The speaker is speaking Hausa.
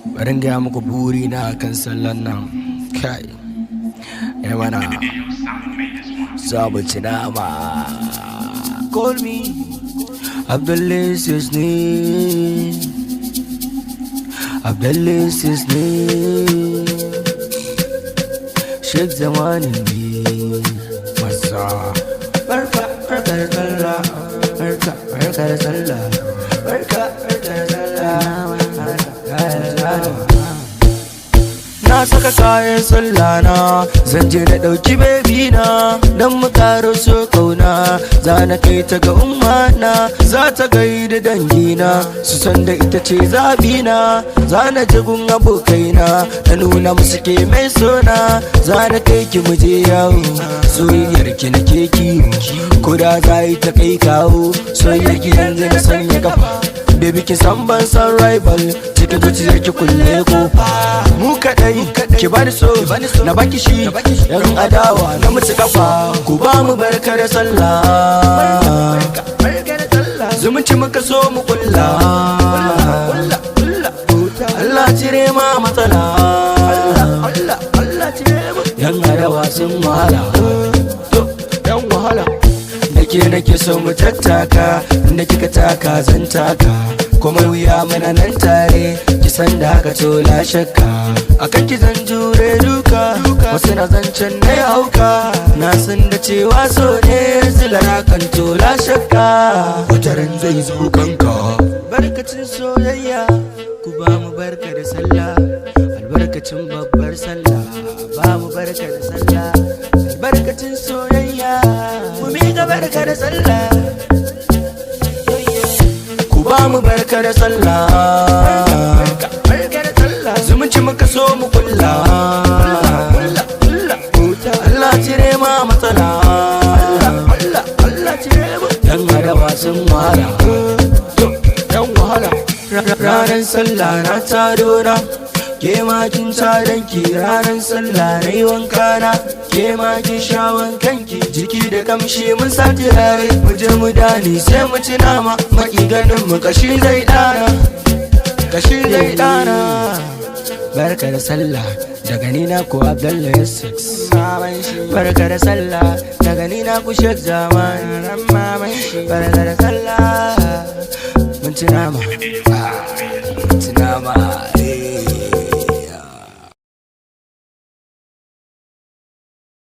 Barin gaya muku buri na kan sallan nan kai mana sabuci nama. Call me Abdulaziz is ne, Abdulaziz is ne, Sheikh Zamani ne masa. Barka barka da sallah, barka barka da sallah, barka barka da sallah. Na saka kayan sallah na, zan je na ɗauki baby na, dan mu karo so kauna. Za na kai ta ga umma na, za ta gaida dangina, su san da ita ce zabi na. Za na je gun abokaina, na nuna musu ke mai sona. Za na kai ki mu je yawo, soyayyar ki na ke kiwo, ko da za yi ta kai kawo. Soyayyar ki yanzu na sanya kafa, baby ki san ban san rival, cikin zuciyar ki kulle kofa. Mu kadai ki bani so, na baki shi, yan adawa na mutu kafa. Ku ba mu barka da sallah, zumunci muka so mu kulla. Allah cire ma matsala, yan adawa sun wahala, yan wahala. Nake so mu tattaka, inda kika taka zan taka, kuma wuya mana nan tare, ki san da haka to la shakka. Akan ki zan jure duka, wasu na zancen na hauka, na san da cewa so ne silara kan to la shakka. Wataran zai zo kanka, barkacin soyayya, ku ba mu barka da sallah, albarkacin babbar sallah, ba mu barka da sallah, albarkacin soyayya, mu miƙa barka da sallah. Ku ba mu barka da sallah, zumunci muka so mu kulla. Allah cire ma matsala, yan adawa sun wahala, yan wahala. Ranar sallah na taro na, ke ma kin taron ki. Ranar sallah na yi wanka na, ke ma kin sha wankan ki. Jiki da kamshi mun sa turare, mu je mu dani sai mu ci nama. Maki ganin mu kashi zai dana, kashi zai dana. Barka da sallah daga ni na ku Abdulaziz, barka da sallah daga ni na ku Sheikh Zamani. Barka da sallah mun ci nama, mun ci nama.